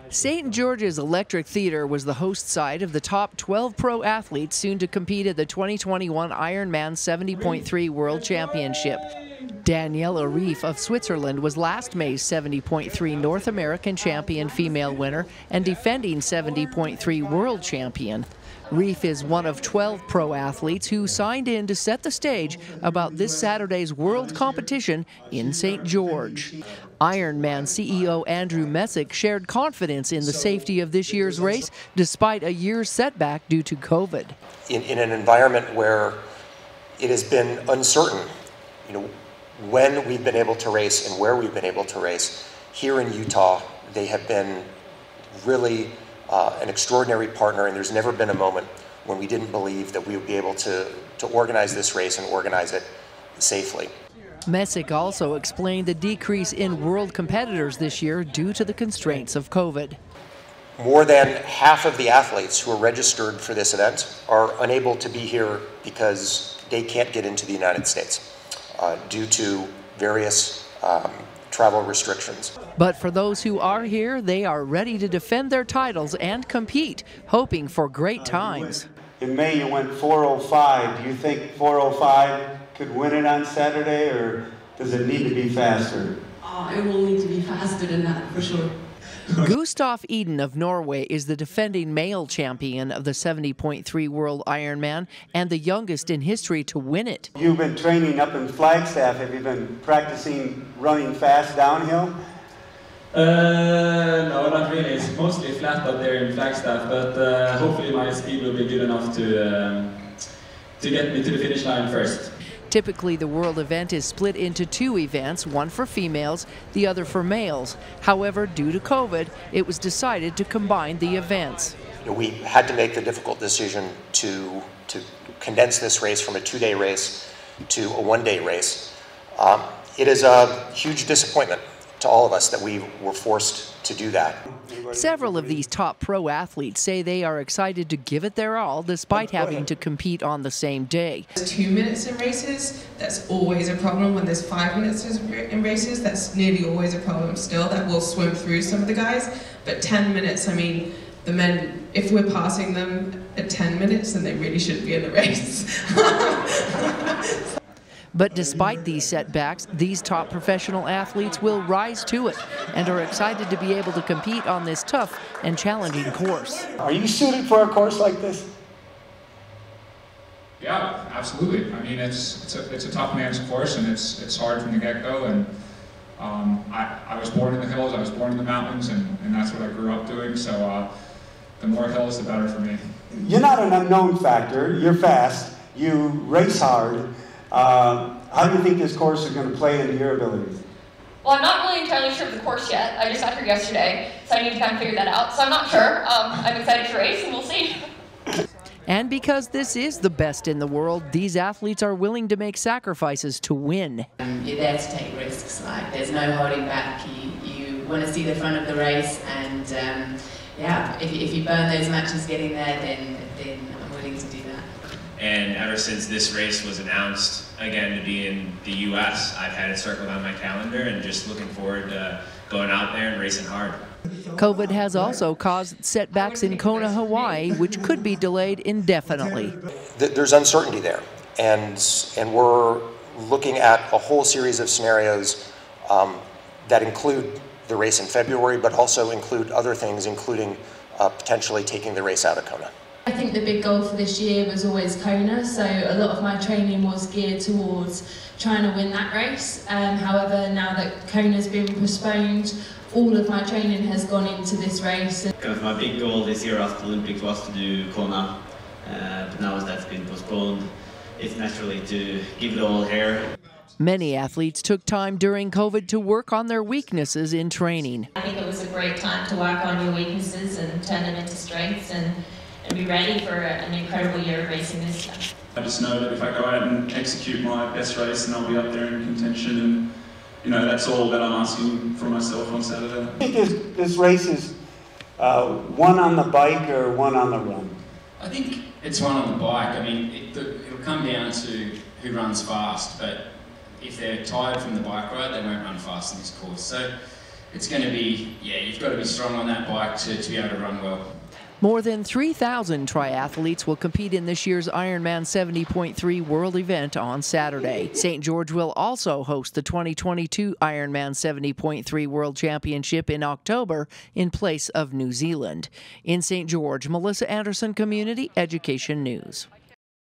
St. George's Electric Theatre was the host site of the top 12 pro athletes soon to compete at the 2021 IRONMAN 70.3 World Championship. Daniela Reef of Switzerland was last May's 70.3 North American champion female winner and defending 70.3 world champion. Reef is one of 12 pro athletes who signed in to set the stage about this Saturday's world competition in St. George. Ironman CEO Andrew Messick shared confidence in the safety of this year's race despite a year's setback due to COVID. In an environment where it has been uncertain, when we've been able to race and where we've been able to race, here in Utah, they have been really an extraordinary partner, and there's never been a moment when we didn't believe that we would be able to organize this race and organize it safely. Messick also explained the decrease in world competitors this year due to the constraints of COVID. More than half of the athletes who are registered for this event are unable to be here because they can't get into the United States due to various travel restrictions. But for those who are here, they are ready to defend their titles and compete, hoping for great times. In May you went 4:05. Do you think 4:05 could win it on Saturday, or does it need to be faster? It will need to be faster than that, for sure. Gustav Eden of Norway is the defending male champion of the 70.3 World Ironman and the youngest in history to win it. You've been training up in Flagstaff. Have you been practicing running fast downhill? No, not really. It's mostly flat up there in Flagstaff, but hopefully my speed will be good enough to get me to the finish line first. Typically, the world event is split into two events, one for females, the other for males. However, due to COVID, it was decided to combine the events. We had to make the difficult decision to condense this race from a two-day race to a one-day race. It is a huge disappointment to all of us that we were forced to do that. Several of these top pro athletes say they are excited to give it their all despite having to compete on the same day. 2 minutes in races, that's always a problem. When there's 5 minutes in races, that's nearly always a problem still. That will swim through some of the guys. But 10 minutes, I mean, the men, if we're passing them at 10 minutes, then they really shouldn't be in the race. But despite these setbacks, these top professional athletes will rise to it and are excited to be able to compete on this tough and challenging course. Are you suited for a course like this? Yeah, absolutely. I mean, it's a tough man's course, and it's hard from the get-go. And I was born in the hills, I was born in the mountains, and that's what I grew up doing. So the more hills, the better for me. You're not an unknown factor. You're fast. You race hard. How do you think this course is going to play into your abilities? Well, I'm not really entirely sure of the course yet. I just got here yesterday, so I need to kind of figure that out. So I'm not sure. I'm excited to race, and we'll see. And because this is the best in the world, these athletes are willing to make sacrifices to win. You're there to take risks. Like, there's no holding back. You want to see the front of the race, and yeah, if you burn those matches getting there, then I'm willing to do that. And ever since this race was announced, again, to be in the U.S., I've had it circled on my calendar and just looking forward to going out there and racing hard. COVID has also caused setbacks in Kona, Hawaii, which could be delayed indefinitely. There's uncertainty there, and we're looking at a whole series of scenarios that include the race in February, but also include other things, including potentially taking the race out of Kona. I think the big goal for this year was always Kona, so a lot of my training was geared towards trying to win that race. However, now that Kona's been postponed, all of my training has gone into this race. Kind of my big goal this year after the Olympics was to do Kona, but now as that's been postponed, it's naturally to give it all here. Many athletes took time during COVID to work on their weaknesses in training. I think it was a great time to work on your weaknesses and turn them into strengths and be ready for an incredible year of racing this year. I just know that if I go out and execute my best race, then I'll be up there in contention, and that's all that I'm asking for myself on Saturday. I think this race is one on the bike or one on the run? I think it's one on the bike. I mean, it'll come down to who runs fast, but if they're tired from the bike ride, they won't run fast in this course. So it's going to be, yeah, you've got to be strong on that bike to be able to run well. More than 3,000 triathletes will compete in this year's Ironman 70.3 World event on Saturday. St. George will also host the 2022 Ironman 70.3 World Championship in October in place of New Zealand. In St. George, Melissa Anderson, Community Education News.